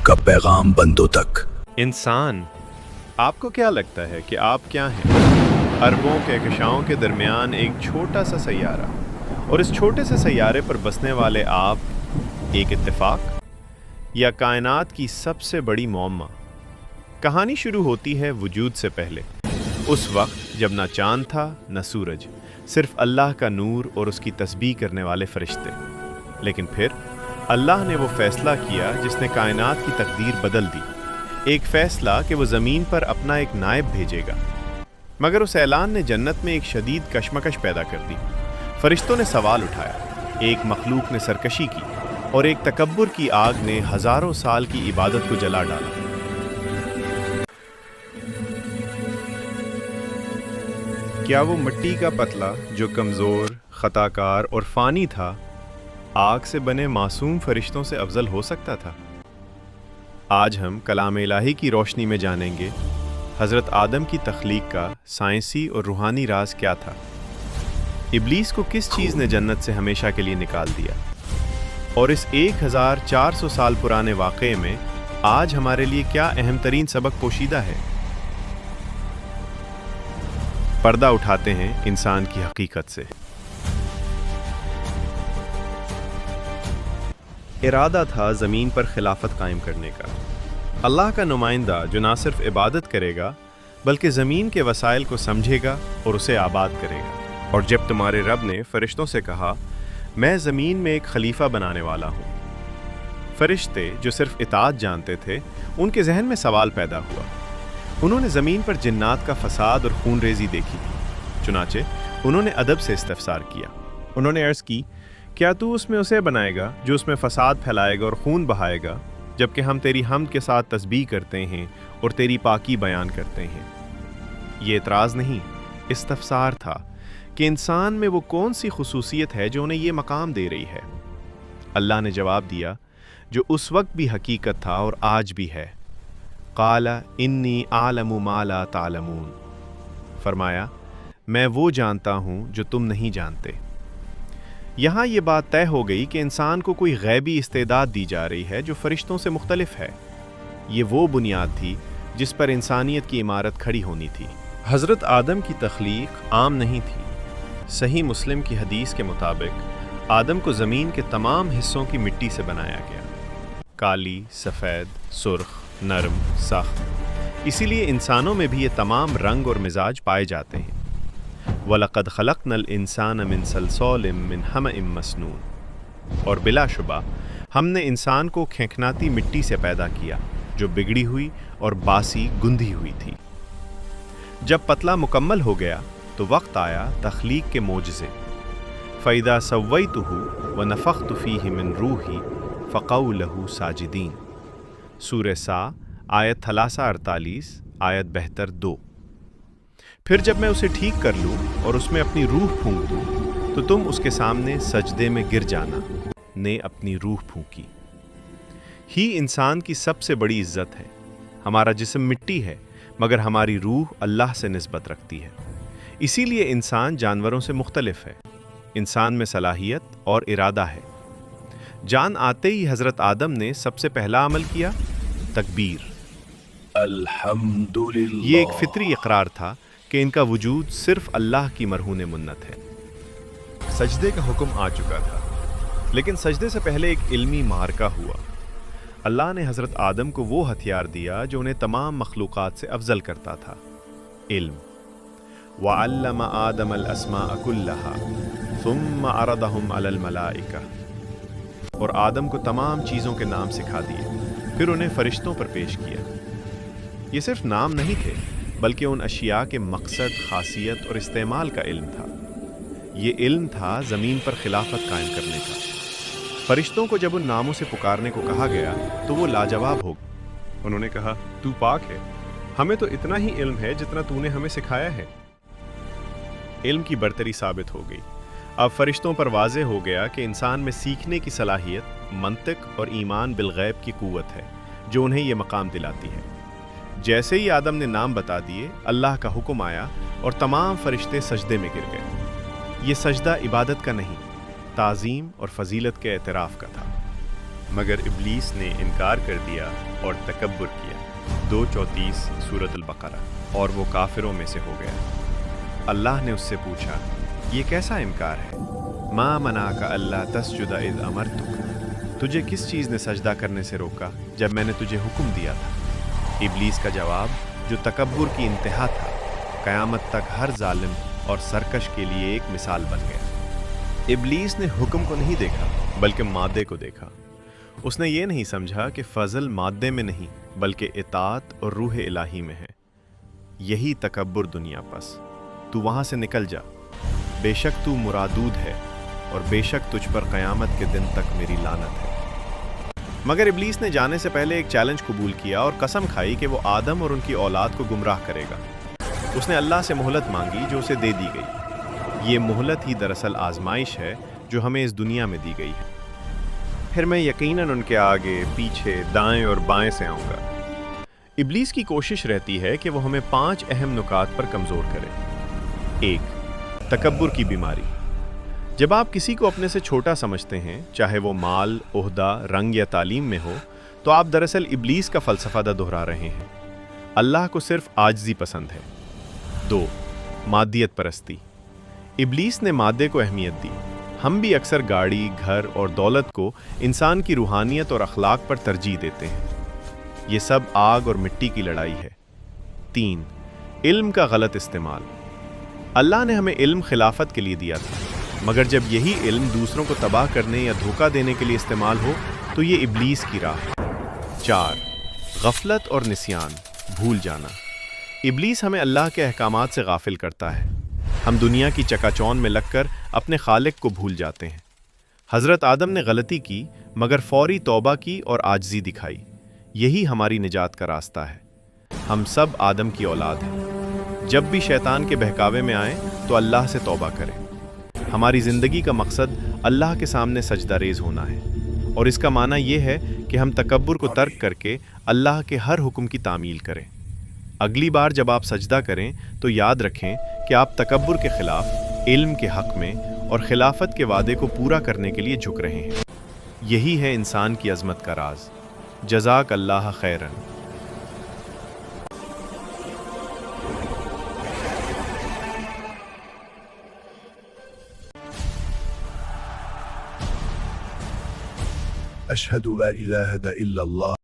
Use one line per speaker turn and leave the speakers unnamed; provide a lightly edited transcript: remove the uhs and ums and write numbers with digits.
का पैगाम बंदों तक।
इंसान, आपको क्या लगता है कि आप क्या हैं? अरबों कहकशाओं के दरमियान एक छोटा सा सैयारा, और इस छोटे से सैयारे पर बसने वाले आप एक इत्तेफाक या कायनात की सबसे बड़ी मौम्मा। कहानी शुरू होती है वजूद से पहले, उस वक्त जब ना चांद था न सूरज, सिर्फ अल्लाह का नूर और उसकी तस्बीह करने वाले फरिश्ते। लेकिन फिर अल्लाह ने वो फैसला किया जिसने कायनात की तकदीर बदल दी। एक फैसला कि वो ज़मीन पर अपना एक नायब भेजेगा। मगर उस ऐलान ने जन्नत में एक शदीद कशमकश पैदा कर दी। फरिश्तों ने सवाल उठाया, एक मखलूक ने सरकशी की, और एक तकब्बुर की आग ने हज़ारों साल की इबादत को जला डाला। क्या वो मिट्टी का पतला जो कमज़ोर, ख़ताकार और फ़ानी था, आग से बने मासूम फरिश्तों से अफजल हो सकता था? आज हम कलाम इलाही की रोशनी में जानेंगे हज़रत आदम की तख्लीक का साइंसी और रूहानी राज क्या था। इब्लीस को किस चीज़ ने जन्नत से हमेशा के लिए निकाल दिया, और इस 1400 साल पुराने वाक़े में आज हमारे लिए क्या अहम तरीन सबक पोशीदा है। पर्दा उठाते हैं इंसान की हकीकत से। इरादा था ज़मीन पर खिलाफत कायम करने का। अल्लाह का नुमाइंदा जो ना सिर्फ इबादत करेगा बल्कि ज़मीन के वसाइल को समझेगा और उसे आबाद करेगा। और जब तुम्हारे रब ने फ़रिश्तों से कहा, मैं ज़मीन में एक खलीफा बनाने वाला हूँ, फ़रिश्ते जो सिर्फ इताअत जानते थे, उनके जहन में सवाल पैदा हुआ। उन्होंने ज़मीन पर जिन्नात का फसाद और खून रेज़ी देखी थी। चुनाचे उन्होंने अदब से इस्तफसार किया। उन्होंने अर्ज़ की, क्या तू उसमें उसे बनाएगा जो उसमें फसाद फैलाएगा और खून बहाएगा, जबकि हम तेरी हम्द के साथ तस्बीह करते हैं और तेरी पाकी बयान करते हैं। ये एतराज़ नहीं, इस्तफसार था कि इंसान में वो कौन सी खुसूसियत है जो उन्हें ये मकाम दे रही है। अल्लाह ने जवाब दिया जो उस वक्त भी हकीकत था और आज भी है। क़ाला इन्नी आलमु मा ला तालमून, फरमाया मैं वो जानता हूँ जो तुम नहीं जानते। यहाँ ये बात तय हो गई कि इंसान को कोई गैबी इस्तेदाद दी जा रही है जो फरिश्तों से मुख्तलिफ है। ये वो बुनियाद थी जिस पर इंसानियत की इमारत खड़ी होनी थी। हज़रत आदम की तख्लीक आम नहीं थी। सही मुस्लिम की हदीस के मुताबिक आदम को ज़मीन के तमाम हिस्सों की मिट्टी से बनाया गया, काली, सफ़ेद, सुर्ख, नरम, सख्त। इसीलिए इंसानों में भी ये तमाम रंग और मिजाज पाए जाते हैं। वलक़द ख़लक़नल इंसान मिन सलसालिम मिन हमइम मसनून, और बिलाशुबा हमने इंसान को खेंखनाती मिट्टी से पैदा किया जो बिगड़ी हुई और बासी गुंधी हुई थी। जब पतला मुकम्मल हो गया तो वक्त आया तख्लीक के मोजज़े। फ़इदा सव्वैतुहु व नफ़ख़्तु फ़ीहि मिन रूही फ़क़ऊ लहू साजिदीन। सूरह सा आयत 48, आयत 72। फिर जब मैं उसे ठीक कर लूँ और उसमें अपनी रूह फूंक दूँ तो तुम उसके सामने सजदे में गिर जाना। ने अपनी रूह फूंकी। ही इंसान की सबसे बड़ी इज्जत है। हमारा जिस्म मिट्टी है मगर हमारी रूह अल्लाह से निस्बत रखती है। इसीलिए इंसान जानवरों से मुख्तलिफ है। इंसान में सलाहियत और इरादा है। जान आते ही हज़रत आदम ने सबसे पहला अमल किया, तकबीर।
अल्हम्दुलिल्लाह।
ये एक फितरी इकरार था कि इनका वजूद सिर्फ अल्लाह की मरहून मन्नत है। सजदे का हुक्म आ चुका था, लेकिन सजदे से पहले एक इल्मी मारका हुआ। अल्लाह ने हज़रत आदम को वो हथियार दिया जो उन्हें तमाम मखलूक़ात से अफजल करता था, इल्म। वअल्लम आदम अल अस्माअ कुल्लहा सुम्मा अरदहुम अलल मलाइका, और आदम को तमाम चीज़ों के नाम सिखा दिए, फिर उन्हें फ़रिश्तों पर पेश किया। ये सिर्फ नाम नहीं थे बल्कि उन अशिया के मकसद, खासियत और इस्तेमाल का इल्म था। ये इल्म था ज़मीन पर खिलाफत कायम करने का। फरिश्तों को जब उन नामों से पुकारने को कहा गया तो वो लाजवाब हो गए। उन्होंने कहा, तू पाक है, हमें तो इतना ही इल्म है जितना तूने हमें सिखाया है। इल्म की बरतरी साबित हो गई। अब फरिश्तों पर वाज़े हो गया कि इंसान में सीखने की सलाहियत, मंतिक और ईमान बिलगैब की क़ुव्वत है जो उन्हें ये मकाम दिलाती है। जैसे ही आदम ने नाम बता दिए, अल्लाह का हुक्म आया और तमाम फरिश्ते सजदे में गिर गए। ये सजदा इबादत का नहीं, ताज़ीम और फजीलत के एतराफ़ का था। मगर इब्लीस ने इनकार कर दिया और तकब्बुर किया। 2:34 सूरत अल-बकरा। और वो काफिरों में से हो गया। अल्लाह ने उससे पूछा, ये कैसा इनकार है? मा मनाका अल्ला तस्जुदा इज़ अमरतुक, तुझे किस चीज़ ने सजदा करने से रोका जब मैंने तुझे हुक्म दिया था? इब्लीस का जवाब, जो तकब्बुर की इंतहा था, क़यामत तक हर जालिम और सरकश के लिए एक मिसाल बन गया। इब्लीस ने हुक्म को नहीं देखा बल्कि मादे को देखा। उसने ये नहीं समझा कि फ़ज़ल मादे में नहीं बल्कि इताअत और रूह इलाही में है। यही तकब्बुर दुनिया पस। तू वहाँ से निकल जा, बेशक तू मुरादूद है और बेशक तुझ पर क़यामत के दिन तक मेरी लानत है। मगर इब्लीस ने जाने से पहले एक चैलेंज कबूल किया और कसम खाई कि वो आदम और उनकी औलाद को गुमराह करेगा। उसने अल्लाह से मोहलत मांगी जो उसे दे दी गई। ये मोहलत ही दरअसल आजमाइश है जो हमें इस दुनिया में दी गई है। फिर मैं यकीनन उनके आगे, पीछे, दाएं और बाएं से आऊँगा। इब्लीस की कोशिश रहती है कि वो हमें 5 अहम नुकात पर कमज़ोर करे। 1. तकब्बुर की बीमारी। जब आप किसी को अपने से छोटा समझते हैं, चाहे वो माल, ओहदा, रंग या तालीम में हो, तो आप दरअसल इब्लीस का फ़लसफ़ा दोहरा रहे हैं। अल्लाह को सिर्फ आजिज़ी पसंद है। 2. मादियत परस्ती। इब्लीस ने मादे को अहमियत दी। हम भी अक्सर गाड़ी, घर और दौलत को इंसान की रूहानियत और अखलाक पर तरजीह देते हैं। ये सब आग और मिट्टी की लड़ाई है। 3. इल्म का गलत इस्तेमाल। अल्लाह ने हमें इल्म खिलाफत के लिए दिया था, मगर जब यही इल्म दूसरों को तबाह करने या धोखा देने के लिए इस्तेमाल हो तो ये इब्लीस की राह है। 4. गफलत और निस्यान, भूल जाना। इब्लीस हमें अल्लाह के अहकामात से गाफिल करता है। हम दुनिया की चकाचौंध में लगकर अपने खालिक को भूल जाते हैं। हज़रत आदम ने गलती की मगर फौरी तौबा की और आजिज़ी दिखाई। यही हमारी निजात का रास्ता है। हम सब आदम की औलाद हैं। जब भी शैतान के बहकावे में आए तो अल्लाह से तौबा करें। हमारी ज़िंदगी का मकसद अल्लाह के सामने सजदा रेज़ होना है, और इसका माना यह है कि हम तकब्बुर को तर्क करके अल्लाह के हर हुक्म की तामील करें। अगली बार जब आप सजदा करें तो याद रखें कि आप तकब्बुर के ख़िलाफ़, इल्म के हक़ में और खिलाफत के वादे को पूरा करने के लिए झुक रहे हैं। यही है इंसान की अज़मत का राज। जज़ाक अल्लाह खैरन।
أشهد لا إله إلا الله